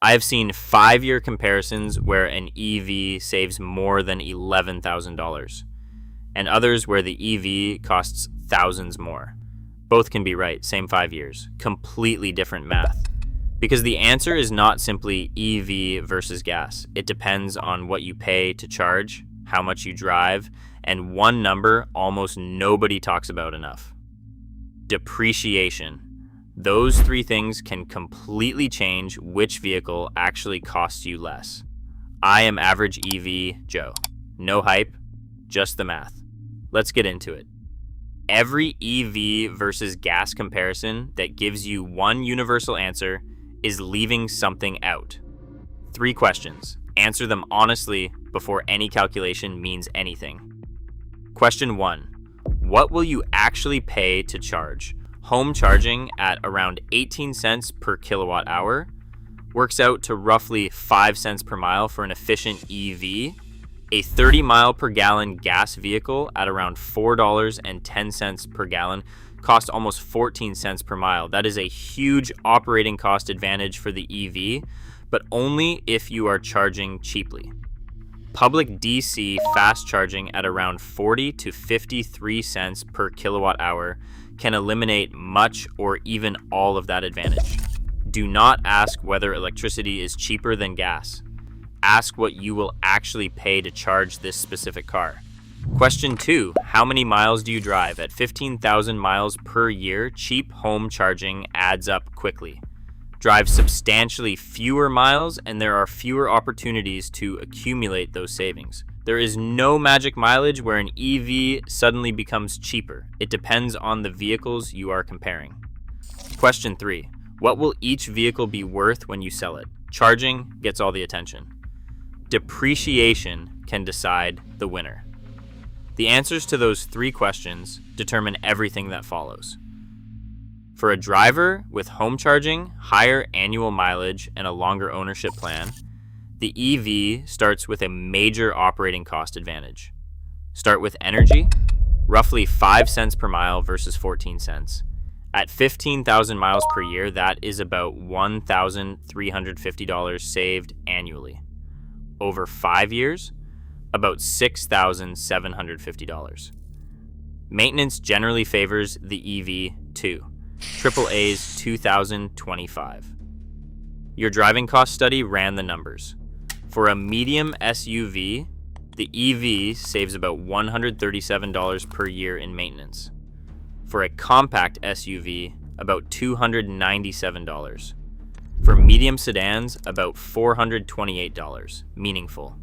I have seen 5-year comparisons where an EV saves more than $11,000, and others where the EV costs thousands more. Both can be right, same 5 years. Completely different math. Because the answer is not simply EV versus gas. It depends on what you pay to charge, how much you drive, and one number almost nobody talks about enough: depreciation. Those three things can completely change which vehicle actually costs you less. I am average EV Joe. No hype, just the math. Let's get into it. Every EV versus gas comparison that gives you one universal answer is leaving something out. 3 questions. Answer them honestly before any calculation means anything. Question 1. What will you actually pay to charge? Home charging at around 18 cents per kilowatt hour works out to roughly 5 cents per mile for an efficient EV. A 30 mile per gallon gas vehicle at around $4.10 per gallon costs almost 14 cents per mile. That is a huge operating cost advantage for the EV, but only if you are charging cheaply. Public DC fast charging at around 40 to 53 cents per kilowatt hour can eliminate much or even all of that advantage. Do not ask whether electricity is cheaper than gas. Ask what you will actually pay to charge this specific car. Question 2. How many miles do you drive? At 15,000 miles per year, cheap home charging adds up quickly. Drive substantially fewer miles, and there are fewer opportunities to accumulate those savings. There is no magic mileage where an EV suddenly becomes cheaper. It depends on the vehicles you are comparing. Question 3. What will each vehicle be worth when you sell it? Charging gets all the attention. Depreciation can decide the winner. The answers to those 3 questions determine everything that follows. For a driver with home charging, higher annual mileage, and a longer ownership plan, the EV starts with a major operating cost advantage. Start with energy, roughly 5 cents per mile versus 14 cents. At 15,000 miles per year, that is about $1,350 saved annually. Over 5 years, about $6,750. Maintenance generally favors the EV too. AAA's 2025. Your driving cost study ran the numbers. For a medium SUV, the EV saves about $137 per year in maintenance. For a compact SUV, about $297. For medium sedans, about $428. Meaningful.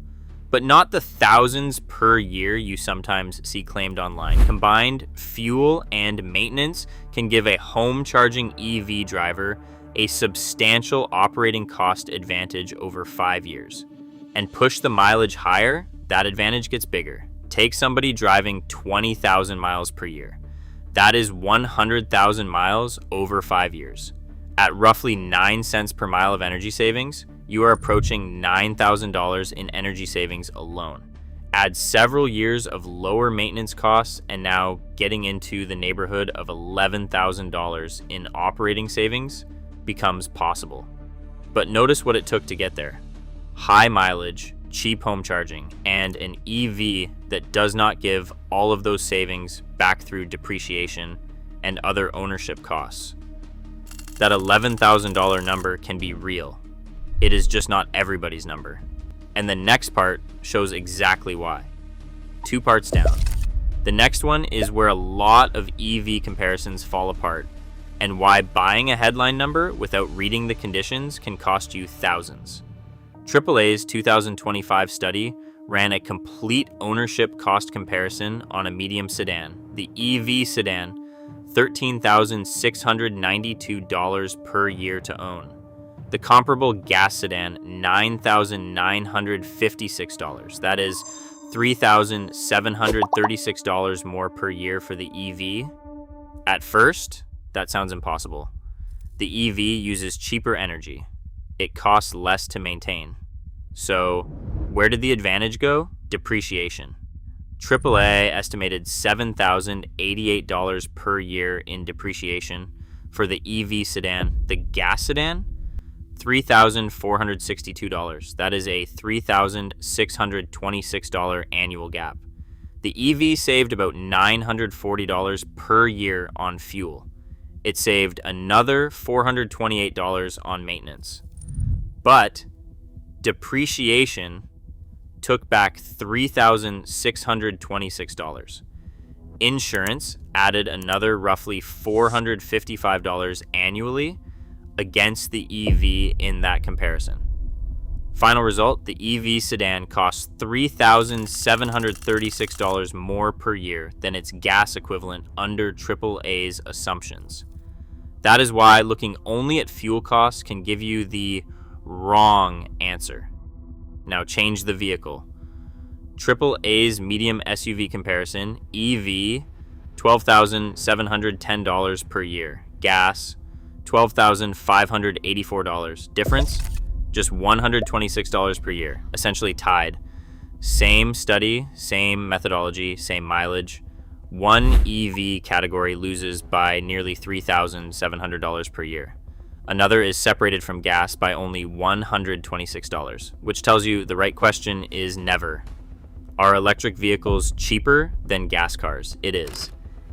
But not the thousands per year you sometimes see claimed online. Combined fuel and maintenance can give a home charging EV driver a substantial operating cost advantage over 5 years. And push the mileage higher, that advantage gets bigger. Take somebody driving 20,000 miles per year. That is 100,000 miles over 5 years. At roughly 9 cents per mile of energy savings, you are approaching $9,000 in energy savings alone. Add several years of lower maintenance costs, and now getting into the neighborhood of $11,000 in operating savings becomes possible. But notice what it took to get there. High mileage, cheap home charging, and an EV that does not give all of those savings back through depreciation and other ownership costs. That $11,000 number can be real. It is just not everybody's number. And the next part shows exactly why. 2 parts down. The next one is where a lot of EV comparisons fall apart, and why buying a headline number without reading the conditions can cost you thousands. AAA's 2025 study ran a complete ownership cost comparison on a medium sedan, the EV sedan, $13,692 per year to own. The comparable gas sedan, $9,956. That is $3,736 more per year for the EV. At first, that sounds impossible. The EV uses cheaper energy. It costs less to maintain. So, where did the advantage go? Depreciation. AAA estimated $7,088 per year in depreciation for the EV sedan. The gas sedan, $3,462. That is a $3,626 annual gap. The EV saved about $940 per year on fuel. It saved another $428 on maintenance. But depreciation took back $3,626. Insurance added another roughly $455 annually against the EV in that comparison. Final result, the EV sedan costs $3,736 more per year than its gas equivalent under AAA's assumptions. That is why looking only at fuel costs can give you the wrong answer. Now change the vehicle. AAA's medium SUV comparison, EV, $12,710 per year. Gas, $12,584. Difference? Just $126 per year, essentially tied. Same study, same methodology, same mileage. One EV category loses by nearly $3,700 per year. Another is separated from gas by only $126, which tells you the right question is never. Are electric vehicles cheaper than gas cars? It is.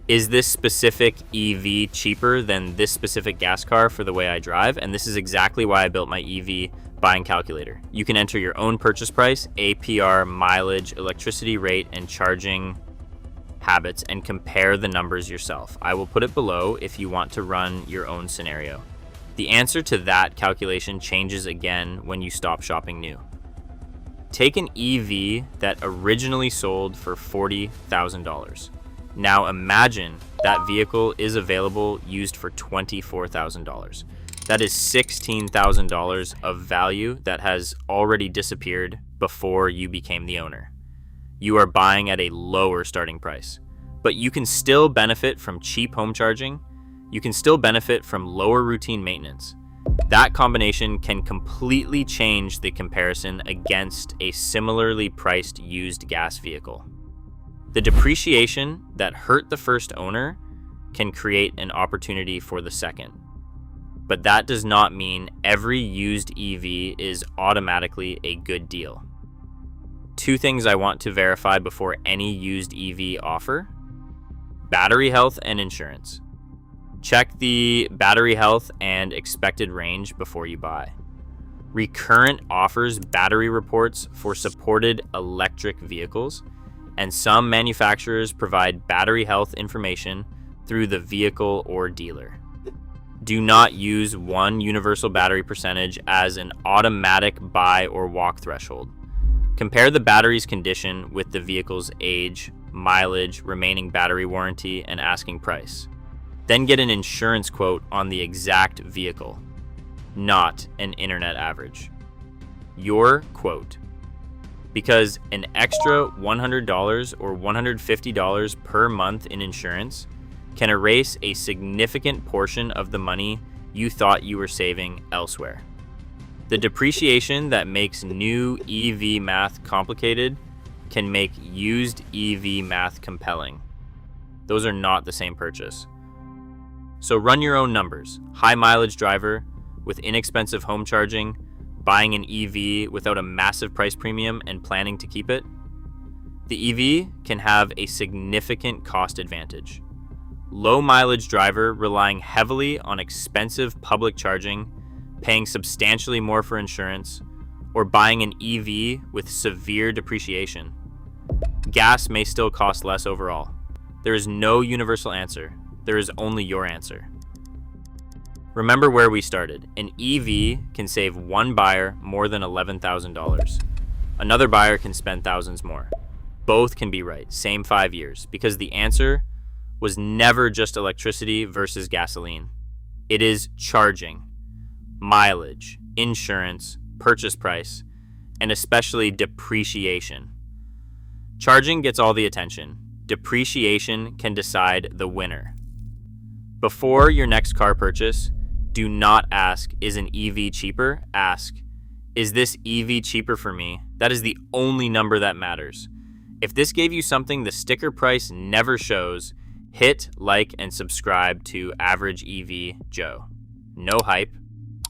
Is this specific EV cheaper than this specific gas car for the way I drive? And this is exactly why I built my EV buying calculator. You can enter your own purchase price, APR, mileage, electricity rate, and charging habits and compare the numbers yourself. I will put it below if you want to run your own scenario. The answer to that calculation changes again when you stop shopping new. Take an EV that originally sold for $40,000. Now imagine that vehicle is available used for $24,000. That is $16,000 of value that has already disappeared before you became the owner. You are buying at a lower starting price, but you can still benefit from cheap home charging. You can still benefit from lower routine maintenance. That combination can completely change the comparison against a similarly priced used gas vehicle. The depreciation that hurt the first owner can create an opportunity for the second. But that does not mean every used EV is automatically a good deal. Two things I want to verify before any used EV offer: battery health and insurance. Check the battery health and expected range before you buy. Recurrent offers battery reports for supported electric vehicles, and some manufacturers provide battery health information through the vehicle or dealer. Do not use one universal battery percentage as an automatic buy or walk threshold. Compare the battery's condition with the vehicle's age, mileage, remaining battery warranty, and asking price. Then get an insurance quote on the exact vehicle, not an internet average. Your quote. Because an extra $100 or $150 per month in insurance can erase a significant portion of the money you thought you were saving elsewhere. The depreciation that makes new EV math complicated can make used EV math compelling. Those are not the same purchase. So run your own numbers. High mileage driver with inexpensive home charging, buying an EV without a massive price premium and planning to keep it. The EV can have a significant cost advantage. Low mileage driver relying heavily on expensive public charging, paying substantially more for insurance, or buying an EV with severe depreciation. Gas may still cost less overall. There is no universal answer. There is only your answer. Remember where we started. An EV can save one buyer more than $11,000. Another buyer can spend thousands more. Both can be right, same 5 years, because the answer was never just electricity versus gasoline. It is charging, mileage, insurance, purchase price, and especially depreciation. Charging gets all the attention. Depreciation can decide the winner. Before your next car purchase, do not ask, is an EV cheaper? Ask, is this EV cheaper for me? That is the only number that matters. If this gave you something the sticker price never shows, hit like and subscribe to Average EV Joe. No hype,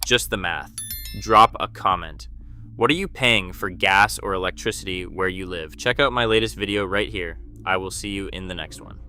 just the math. drop a comment. What are you paying for gas or electricity where you live? Check out my latest video right here. I will see you in the next one.